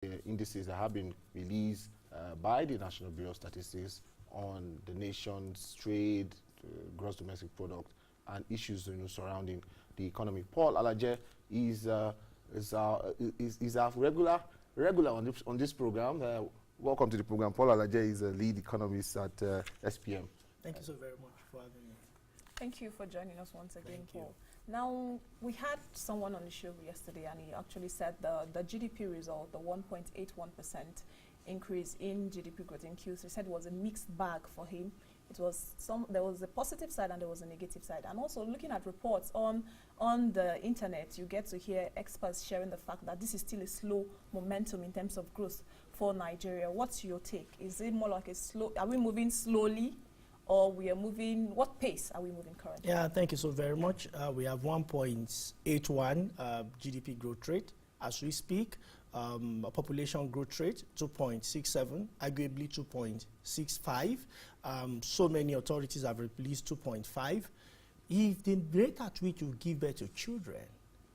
indices that have been released by the National Bureau of Statistics on the nation's trade, gross domestic product, and issues surrounding the economy. Paul Alaje is our regular on this program. Welcome to the program. Paul Alaje is a lead economist at SPM. Thank you so very much for having me. Thank you for joining us once again, Paul. Now, we had someone on the show yesterday, and he actually said the GDP result, the 1.81% increase in GDP growth in Q3, said it was a mixed bag for him. There was a positive side and there was a negative side. And also looking at reports on the internet, you get to hear experts sharing the fact that this is still a slow momentum in terms of growth for Nigeria. What's your take? Is it more like a slow, are we moving slowly, or we are moving, what pace are we moving currently? Yeah, thank you so very much. We have 1.81 GDP growth rate as we speak. A population growth rate 2.67, arguably 2.65. So many authorities have released 2.5. If the rate at which you give birth to children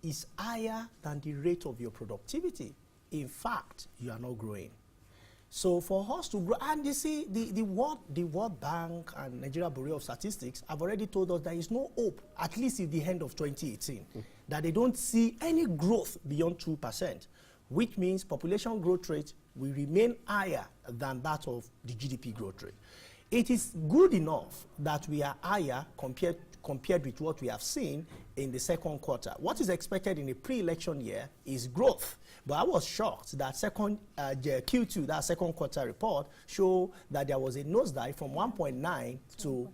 is higher than the rate of your productivity, in fact, you are not growing. So for us to grow, and you see, the World Bank and Nigeria Bureau of Statistics have already told us there is no hope, at least in the end of 2018, that they don't see any growth beyond 2%, which means population growth rate will remain higher than that of the GDP growth rate. It is good enough that we are higher compared with what we have seen in the second quarter. What is expected in a pre-election year is growth. But I was shocked that Q2, that second quarter report, showed that there was a nosedive from 1.9 to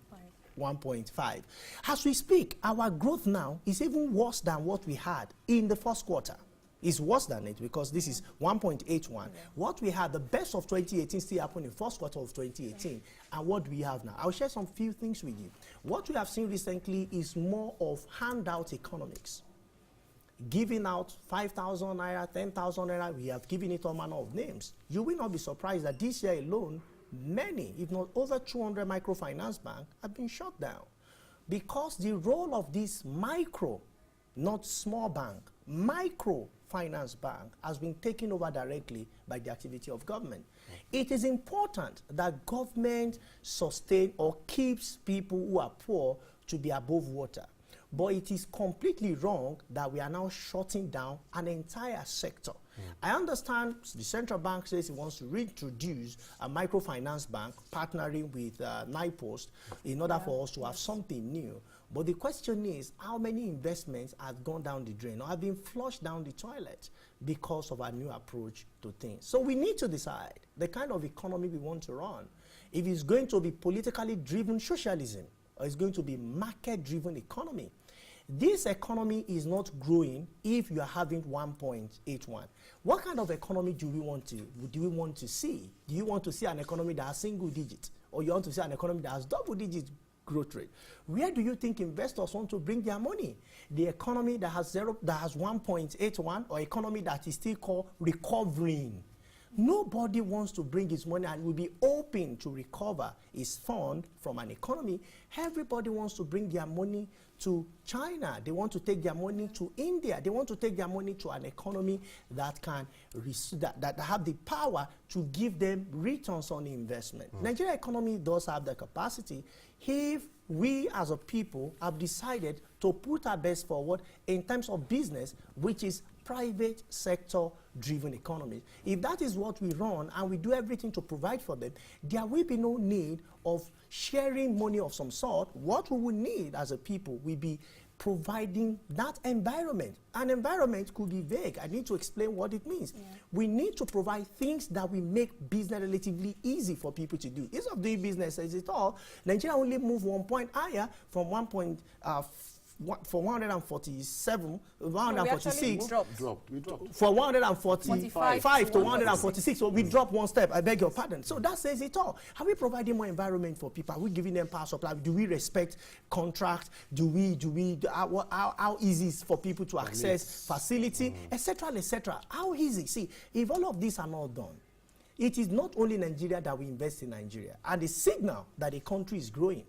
1.5. As we speak, our growth now is even worse than what we had in the first quarter. It's worse than it because this is 1.81. Yeah. What we had, the best of 2018 still happened in the first quarter of 2018. Yeah. And what do we have now? I'll share some few things with you. What we have seen recently is more of handout economics. Giving out 5,000 naira, 10,000 naira, we have given it all manner of names. You will not be surprised that this year alone, many, if not over 200 microfinance banks have been shut down. Because the role of this micro, not small bank, microfinance bank has been taken over directly by the activity of government. It is important that government sustain or keeps people who are poor to be above water. But it is completely wrong that we are now shutting down an entire sector. I understand the central bank says it wants to reintroduce a microfinance bank partnering with NIPOST in order for us to have something new. But the question is, how many investments have gone down the drain or have been flushed down the toilet because of our new approach to things? So we need to decide the kind of economy we want to run. If it's going to be politically driven socialism or it's going to be market-driven economy. This economy is not growing if you are having 1.81. What kind of economy do we want to see? Do you want to see an economy that has single digit, or you want to see an economy that has double digit growth rate? Where do you think investors want to bring their money? The economy that has 1.81, or economy that is still called recovering? Nobody wants to bring his money and will be open to recover his fund from an economy. Everybody wants to bring their money to China. They want to take their money to India. They want to take their money to an economy that can that have the power to give them returns on investment. Nigeria economy does have the capacity if we as a people have decided to put our best forward in terms of business, which is private sector driven economy. If that is what we run and we do everything to provide for them, there will be no need of sharing money of some sort. What we will need as a people will be providing that environment. An environment could be vague. I need to explain what it means. Yeah. We need to provide things that will make business relatively easy for people to do. Ease of doing business as it all, Nigeria only moved 1 point higher from 146 we dropped. For 145 to 146. So we dropped one step. I beg your pardon. So that says it all. Are we providing more environment for people? Are we giving them power supply? Do we respect contracts? How easy is for people to access facility, etc., etc.? How easy? See, if all of these are not done, it is not only Nigeria that we invest in Nigeria, and the signal that the country is growing.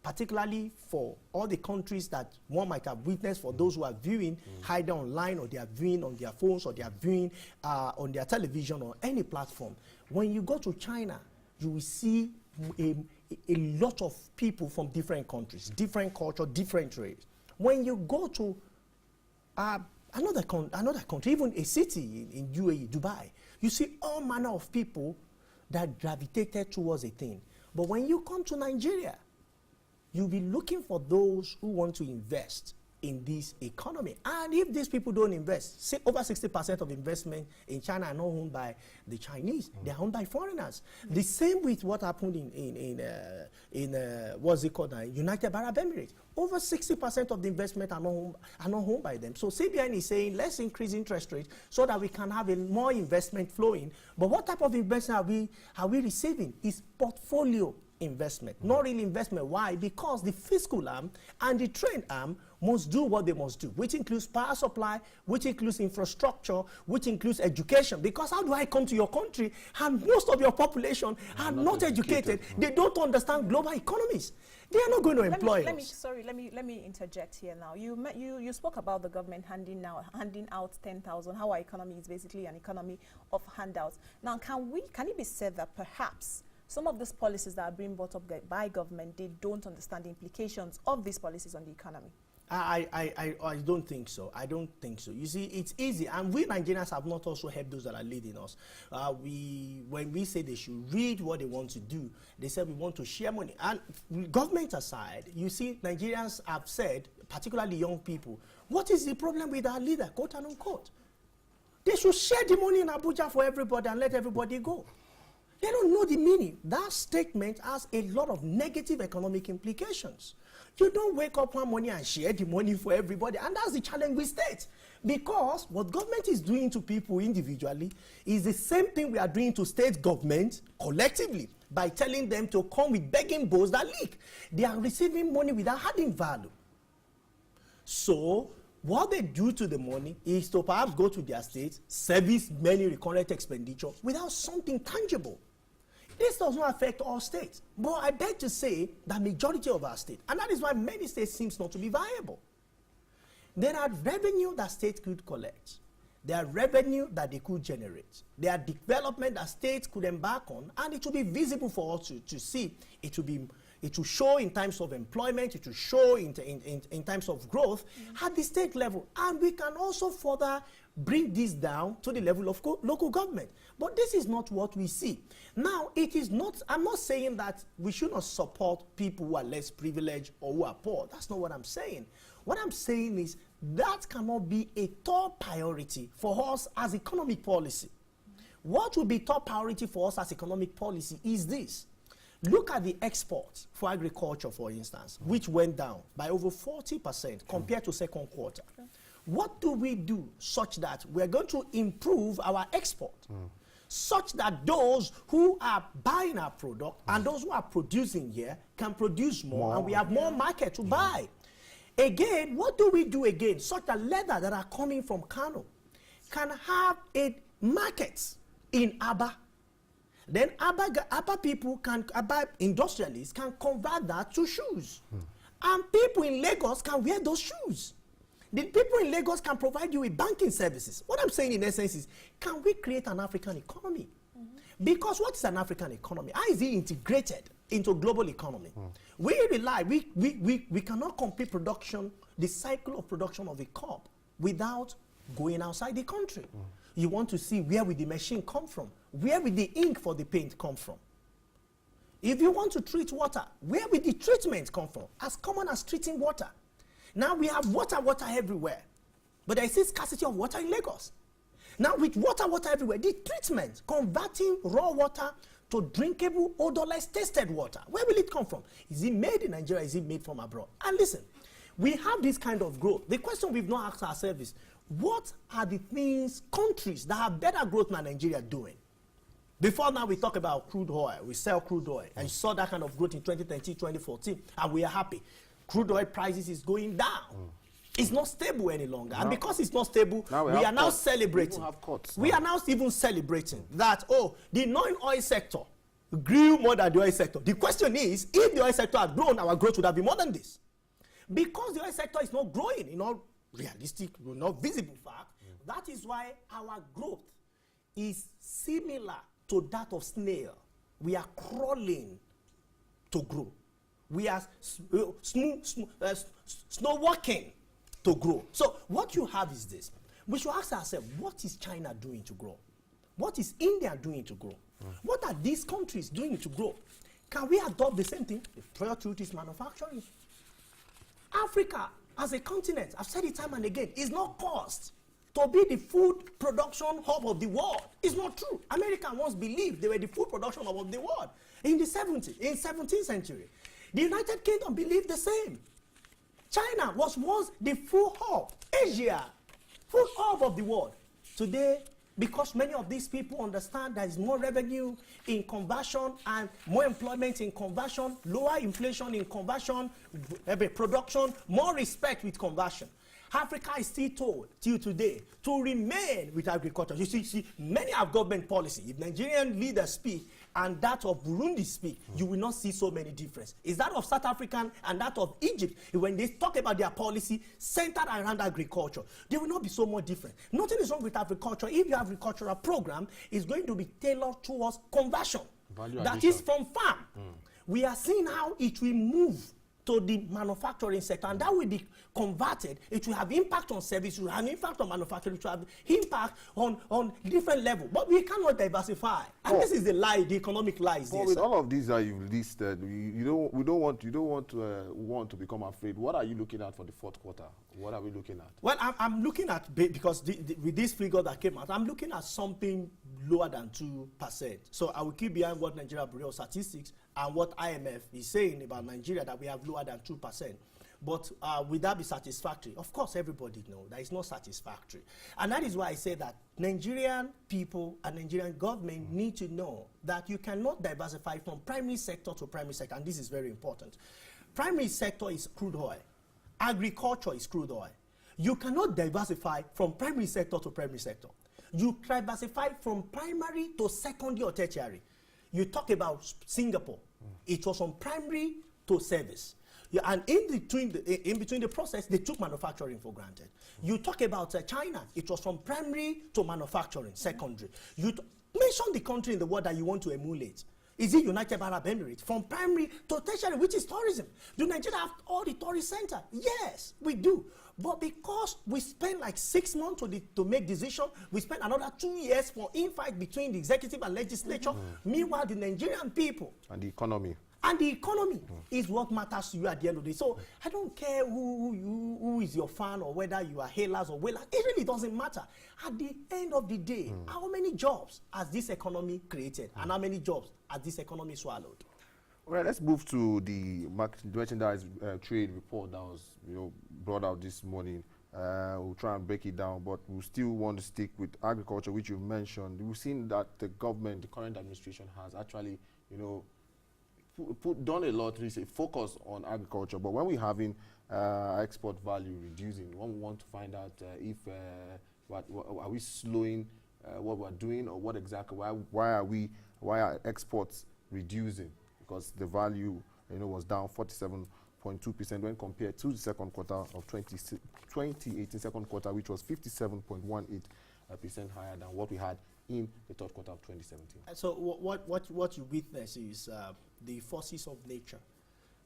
particularly for all the countries that one might have witnessed, for those who are viewing either online, or they are viewing on their phones, or they are viewing on their television or any platform. When you go to China, you will see a lot of people from different countries, different culture, different trades. When you go to another country, even a city in UAE, Dubai, you see all manner of people that gravitated towards a thing. But when you come to Nigeria, you'll be looking for those who want to invest in this economy. And if these people don't invest, say over 60% of investment in China are not owned by the Chinese, they're owned by foreigners. The same with what happened in what's it called now, United Arab Emirates. Over 60% of the investment are not owned by them. So CBN is saying, let's increase interest rates so that we can have a more investment flowing. But what type of investment are we receiving? Is portfolio investment, not really investment. Why? Because the fiscal arm and the trade arm must do what they must do, which includes power supply, which includes infrastructure, which includes education. Because how do I come to your country and most of your population are not educated? They don't understand global economies. They are not going to employ us. Let me interject here now. You spoke about the government handing out 10,000. How our economy is basically an economy of handouts. Now, can it be said that perhaps some of these policies that are being brought up by government, they don't understand the implications of these policies on the economy? I don't think so. I don't think so. You see, it's easy, and we Nigerians have not also helped those that are leading us. When we say they should read what they want to do, they say we want to share money. And government aside, you see, Nigerians have said, particularly young people, what is the problem with our leader, quote and unquote? They should share the money in Abuja for everybody and let everybody go. They don't know the meaning. That statement has a lot of negative economic implications. You don't wake up one morning and share the money for everybody. And that's the challenge with states. Because what government is doing to people individually is the same thing we are doing to state government collectively by telling them to come with begging bowls that leak. They are receiving money without adding value. So what they do to the money is to perhaps go to their state, service many recurrent expenditure without something tangible. This does not affect all states, but I beg to say that majority of our states, and that is why many states seems not to be viable. There are revenue that states could collect. There are revenue that they could generate. There are development that states could embark on, and it will be visible for us to see. It will show in terms of employment. It will show in terms of growth at the state level. And we can also further bring this down to the level of local government. But this is not what we see. Now, it is not, I'm not saying that we should not support people who are less privileged or who are poor. That's not what I'm saying. What I'm saying is that cannot be a top priority for us as economic policy. What will be top priority for us as economic policy is this. Look at the exports for agriculture, for instance, which went down by over 40% compared to second quarter. What do we do such that we're going to improve our export? Such that those who are buying our product and those who are producing here can produce more, and we have more market to buy. Again, what do we do again? Such that leather that are coming from Kano can have a market in Aba. Then Aba people Aba industrialists can convert that to shoes. And people in Lagos can wear those shoes. The people in Lagos can provide you with banking services. What I'm saying in essence is, can we create an African economy? Because what is an African economy? How is it integrated into global economy? We cannot complete production, the cycle of production of a cup without going outside the country. You want to see where will the machine come from? Where will the ink for the paint come from? If you want to treat water, where will the treatment come from? As common as treating water. Now we have water everywhere, but there is a scarcity of water in Lagos. Now with water everywhere, the treatment, converting raw water to drinkable, odorless, tasted water, where will it come from? Is it made in Nigeria? Is it made from abroad? And listen, we have this kind of growth. The question we've not asked ourselves is, what are the things, countries that have better growth than Nigeria doing? Before now, we talk about crude oil. We sell crude oil. And you saw that kind of growth in 2013, 2014, and we are happy. Crude oil prices is going down. It's not stable any longer. And because it's not stable, we are now celebrating. We are now even celebrating that, oh, the non-oil sector, grew more than the oil sector. The question is, if the oil sector had grown, our growth would have been more than this. Because the oil sector is not growing in all realistic, not visible fact, that is why our growth is similar to that of snail. We are crawling to grow. We are snow walking to grow. So what you have is this. We should ask ourselves, what is China doing to grow? What is India doing to grow? What are these countries doing to grow? Can we adopt the same thing? The prayer truth is manufacturing. Africa as a continent, I've said it time and again, is not caused to be the food production hub of the world. It's not true. America once believed they were the food production hub of the world in the 17th century. The United Kingdom believed the same. China was once the food hub. Asia, food hub of the world. Today, because many of these people understand there is more revenue in conversion and more employment in conversion, lower inflation in conversion, production, more respect with conversion. Africa is still told till today to remain with agriculture. You see, many have government policy. If Nigerian leaders speak and that of Burundi speak, you will not see so many differences. It's that of South African and that of Egypt. When they talk about their policy centered around agriculture, they will not be so much different. Nothing is wrong with agriculture. If your agricultural program is going to be tailored towards conversion, that is from farm. We are seeing how it will move to the manufacturing sector, and that will be converted. It will have impact on service, it will have impact on manufacturing, it will have impact on different levels. But we cannot diversify. And this is the lie, the economic lies. But with all of these that you've listed, you don't want to become afraid. What are you looking at for the fourth quarter? What are we looking at? Well, I'm looking at, because with this figure that came out, I'm looking at something lower than 2%. So I will keep behind what Nigeria Bureau of Statistics and what IMF is saying about Nigeria, that we have lower than 2%. But will that be satisfactory? Of course, everybody knows that it's not satisfactory. And that is why I say that Nigerian people and Nigerian government need to know that you cannot diversify from primary sector to primary sector, and this is very important. Primary sector is crude oil. Agriculture is crude oil. You cannot diversify from primary sector to primary sector. You diversify from primary to secondary or tertiary. You talk about Singapore. It was from primary to service. And in between the process, they took manufacturing for granted. You talk about China. It was from primary to manufacturing, secondary. Mention the country in the world that you want to emulate. Is it United Arab Emirates? From primary to tertiary, which is tourism. Do Nigeria have all the tourist center? Yes, we do. But because we spend like 6 months to make decisions, we spend another 2 years for infight between the executive and legislature. Meanwhile, the Nigerian people and the economy. And the economy is what matters to you at the end of the day. So I don't care who is your fan or whether you are hailers or wailers. It really doesn't matter. At the end of the day, how many jobs has this economy created? And how many jobs has this economy swallowed? All right, let's move to the merchandise trade report that was brought out this morning. We'll try and break it down, but we still want to stick with agriculture, which you've mentioned. We've seen that the government, the current administration, has actually, done a lot to say focus on agriculture. But when we're having export value reducing, when we want to find out if are we slowing what we're doing, or what exactly, why are exports reducing? Because the value was down 47.2% when compared to the second quarter of 2018 second quarter, which was 57.18% higher than what we had in the third quarter of 2017. So what you witness is the forces of nature.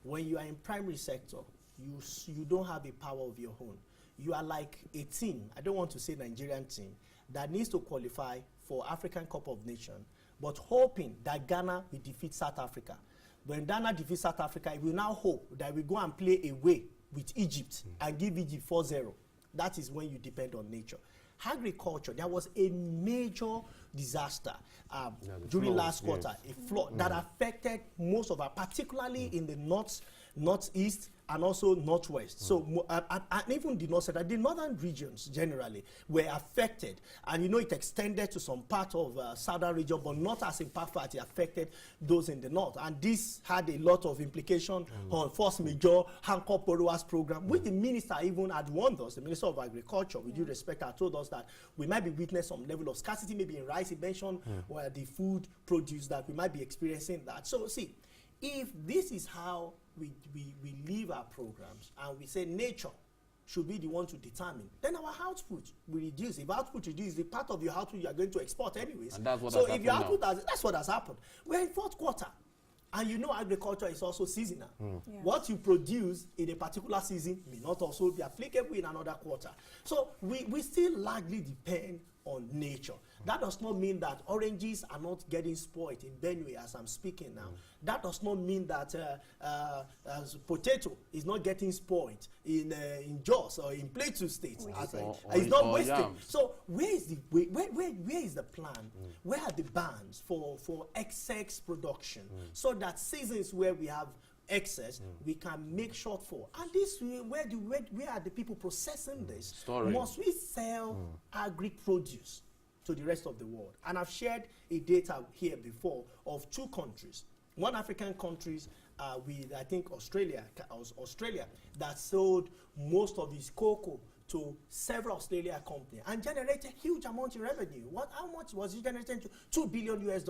When you are in primary sector, you don't have a power of your own. You are like a team, I don't want to say Nigerian team, that needs to qualify for African Cup of Nations, but hoping that Ghana will defeat South Africa. When Ghana defeats South Africa, it will now hope that we go and play away with Egypt and give Egypt 4-0. That is when you depend on nature. Agriculture, there was a major disaster during last quarter, a flood that affected most of our, particularly in the northeast, and also northwest. So, and even the north central, the northern regions generally were affected. And you know, it extended to some part of southern region, but not as impactful as it affected those in the north. And this had a lot of implication on force majeure, Hancock borrowers program, which the minister even had warned us, the Minister of Agriculture, with due respect, had told us that we might be witnessing some level of scarcity, maybe in rice. He mentioned where the food produce that we might be experiencing that. So, see, if this is how we live our programs and we say nature should be the one to determine, then our output will reduce. If output reduces, the part of your output you are going to export anyways. And that's what so has if your happened output that's what has happened. We're in fourth quarter. And you know agriculture is also seasonal. Yes. What you produce in a particular season may not also be applicable in another quarter. So we still largely depend on nature. That does not mean that oranges are not getting spoiled in Benue as I'm speaking now. That does not mean that potato is not getting spoiled in Jos or in Plateau State. It's not wasted. Yams. So where is the plan? Where are the bans for excess production so that seasons where we have excess, we can make shortfall? And this, where are the people processing this? Storage. Must we sell agri-produce to the rest of the world? And I've shared a data here before of two countries, one African countries with I think Australia that sold most of its cocoa to several Australian companies and generated huge amount of revenue. How much was it generated? $2 billion US.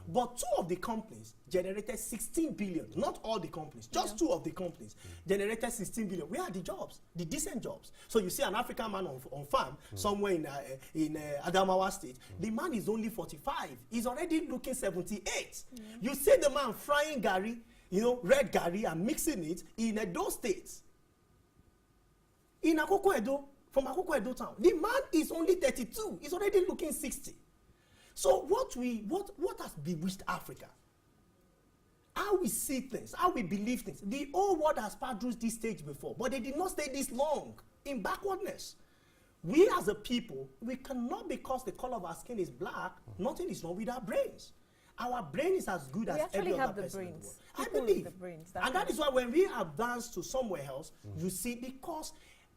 But two of the companies generated 16 billion. Not all the companies, just two of the companies generated 16 billion. Where are the jobs? The decent jobs. So you see an African man on farm somewhere in Adamawa State. The man is only 45. He's already looking 78. You see the man frying gari, red gari, and mixing it in Edo State. In Akoko Edo, from Akoko Edo town, the man is only 32. He's already looking 60. So what has bewitched Africa? How we see things, how we believe things. The whole world has passed through this stage before, but they did not stay this long in backwardness. We as a people, we cannot, because the color of our skin is black, nothing is wrong with our brains. Our brain is as good as every other person in the world. I believe. And that is why when we advance to somewhere else, you see, because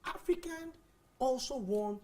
African also want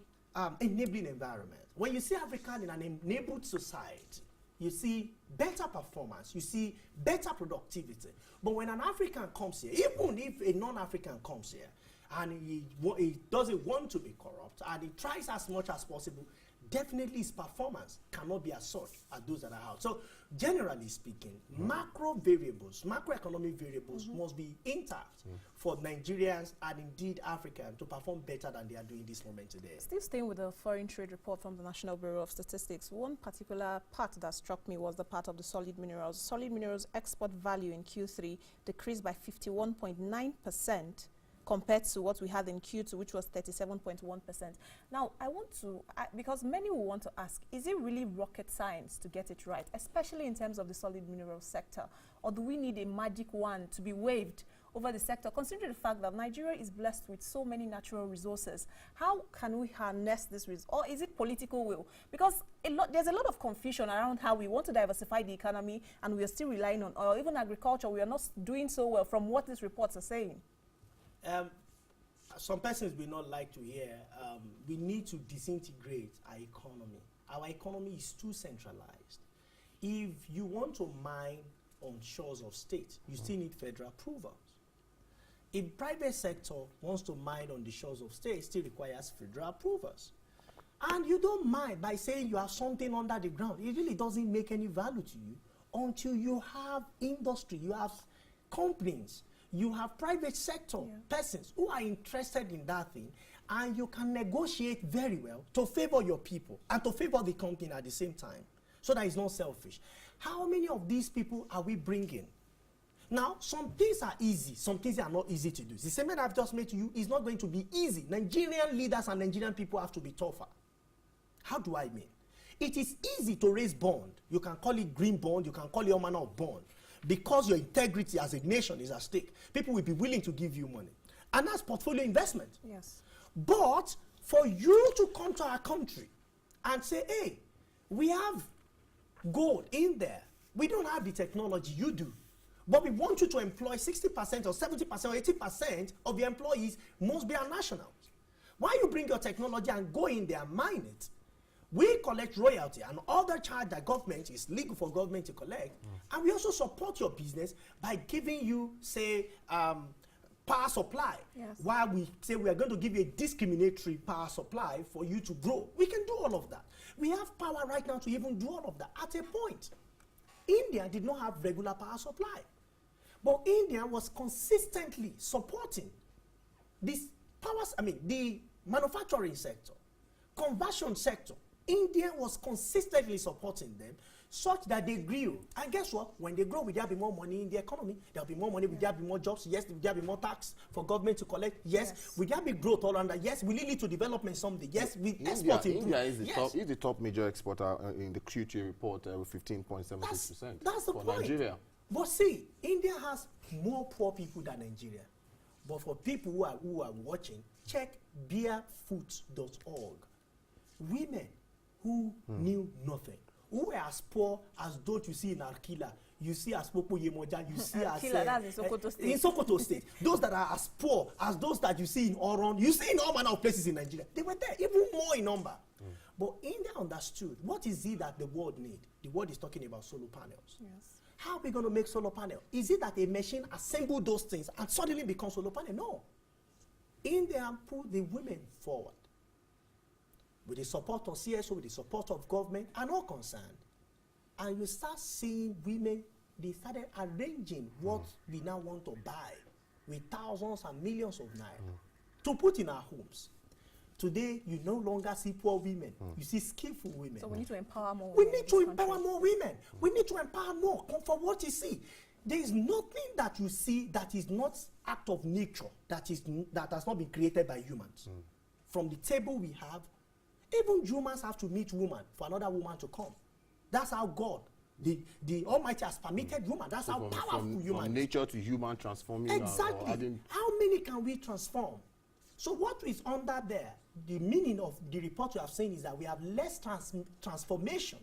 enabling environment. When you see African in an enabled society, you see better performance, you see better productivity. But when an African comes here, even if a non-African comes here, and he doesn't want to be corrupt, and he tries as much as possible, definitely his performance cannot be as such as those that are out. So generally speaking, macroeconomic variables must be intact for Nigerians and indeed Africans to perform better than they are doing this moment today. Still staying with the foreign trade report from the National Bureau of Statistics, one particular part that struck me was the part of the solid minerals. Solid minerals export value in Q3 decreased by 51.9%. compared to what we had in Q2, which was 37.1%. Now, I want to, because many will want to ask, is it really rocket science to get it right, especially in terms of the solid mineral sector? Or do we need a magic wand to be waved over the sector, considering the fact that Nigeria is blessed with so many natural resources? How can we harness this resource? Or is it political will? Because there's a lot of confusion around how we want to diversify the economy and we are still relying on oil. Even agriculture, we are not doing so well from what these reports are saying. Some persons will not like to hear, we need to disintegrate our economy. Our economy is too centralized. If you want to mine on shores of state, you still need federal approvals. If private sector wants to mine on the shores of state, it still requires federal approvals. And you don't mind by saying you have something under the ground. It really doesn't make any value to you until you have industry, you have companies, you have private sector persons who are interested in that thing, and you can negotiate very well to favor your people and to favor the company at the same time, so that it's not selfish. How many of these people are we bringing? Now, some things are easy, some things are not easy to do. The statement I've just made to you is not going to be easy. Nigerian leaders and Nigerian people have to be tougher. How do I mean? It is easy to raise bond. You can call it green bond, you can call it all manner of bond. Because your integrity as a nation is at stake, people will be willing to give you money. And that's portfolio investment. Yes. But for you to come to our country and say, hey, we have gold in there. We don't have the technology you do. But we want you to employ 60% or 70% or 80% of your employees must be our nationals. Why you bring your technology and go in there and mine it? We collect royalty and other charge that government is legal for government to collect. And we also support your business by giving you, say, power supply. Yes. While we say we are going to give you a discriminatory power supply for you to grow. We can do all of that. We have power right now to even do all of that at a point. India did not have regular power supply. But India was consistently supporting this the manufacturing sector, conversion sector. India was consistently supporting them such that they grew. And guess what? When they grow, will there be more money in the economy? There will be more money. Will there be more jobs? Yes. Will there be more tax for government to collect? Yes. Will there be growth all under? Yes. Will it lead to development someday? Yes. Will export improve? India is the top major exporter in the Q2 report with 15.76%. That's the for point. Nigeria. But see, India has more poor people than Nigeria. But for people who are watching, check barefoot.org. Women who knew nothing, who were as poor as those you see in Arkila, you see as Popo Yemoja, you see as that's in Sokoto State. In Sokoto State. Those that are as poor as those that you see in Oron, you see in all manner of places in Nigeria. They were there, even more in number. But India understood what is it that the world needs. The world is talking about solar panels. Yes. How are we going to make solar panel? Is it that a machine assembles those things and suddenly becomes solar panel? No. India put the women forward. With the support of CSO, with the support of government, and all concerned. And you start seeing women, they started arranging what we now want to buy with thousands and millions of naira to put in our homes. Today, you no longer see poor women. You see skillful women. So we need to empower more We women. need to empower more women. We need to empower more. For what you see, there is nothing that you see that is not act of nature, that has not been created by humans. From the table we have, even humans have to meet woman for another woman to come. That's how God, the Almighty, has permitted woman. That's So how powerful human from is. nature to human transforming. Exactly. How many can we transform? So what is under there, the meaning of the report you have seen is that we have less transformation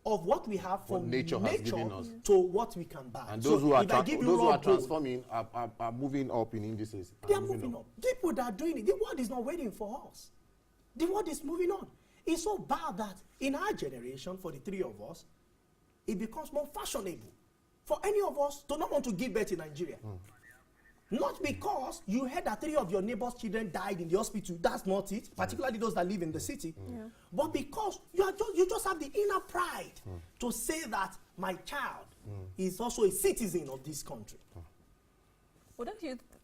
of what we have from nature has given us to what we can buy. And those who are gold, transforming are moving up in indices. They are moving up. People that are doing it, the world is not waiting for us. The world is moving on. It's so bad that in our generation, for the three of us, it becomes more fashionable for any of us to not want to give birth in Nigeria. Not because you heard that 3 of your neighbors' children died in the hospital. That's not it, particularly those that live in the city. But because you just have the inner pride to say that my child is also a citizen of this country. Well,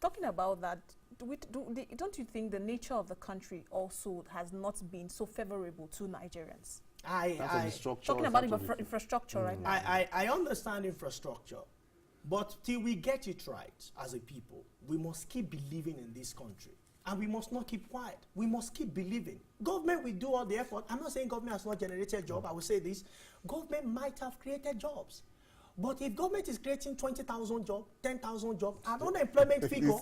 talking about that, don't you think the nature of the country also has not been so favorable to Nigerians? Talking about infrastructure right now. I understand infrastructure. But till we get it right as a people, we must keep believing in this country. And we must not keep quiet. We must keep believing. Government will do all the effort. I'm not saying government has not generated jobs. I will say this. Government might have created jobs. But if government is creating 20,000 jobs, 10,000 jobs, and unemployment figure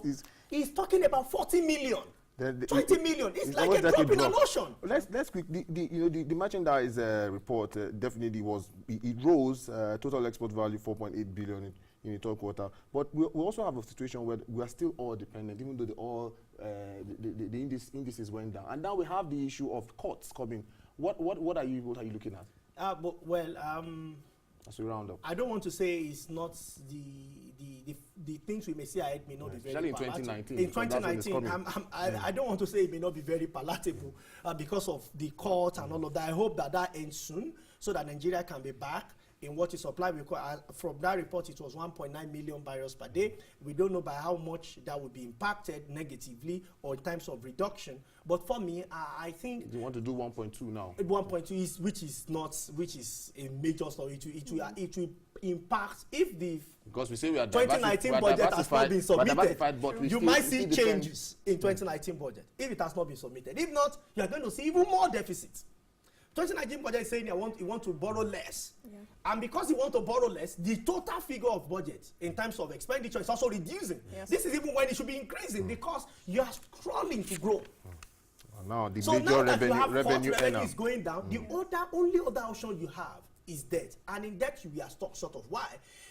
is talking about 40 million. 20 million. It's like a drop in an ocean. Let's quickly. The merchandise report definitely it rose. Total export value 4.8 billion in the third quarter. But we also have a situation where we are still all dependent, even though the indices went down. And now we have the issue of cuts coming. What are you looking at? As we round up, I don't want to say it's not the things we may see ahead may not be very palatable. In 2019, I don't want to say it may not be very palatable because of the court and all of that. I hope that ends soon so that Nigeria can be back in what is supplied. From that report, it was 1.9 million barrels per day. We don't know by how much that would be impacted negatively or in terms of reduction. But for me, I think you want to do 1.2 now. 1.2 is which is a major story. It will impact if the because we say we are 2019 budget has not been submitted. But you might see changes in 2019 budget if it has not been submitted. If not, you are going to see even more deficits. 2019 budget is saying you want to borrow less. And because you want to borrow less, the total figure of budget in terms of expenditure is also reducing. This is even when it should be increasing because you are struggling to grow. Now the so major now that revenue revenue is going down, the only other option you have is debt. And in debt, we are stuck sort of. Why?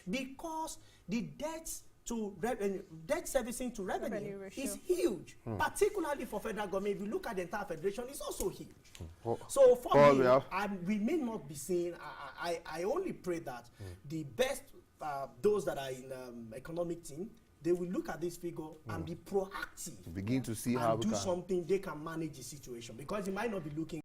Because the debts to debt servicing to revenue is huge, particularly for federal government. If you look at the entire federation, it's also huge. So for me, we may not be saying, I only pray that the best, those that are in economic team, they will look at this figure and be proactive. Begin to see and how we do can something they can manage the situation, because it might not be looking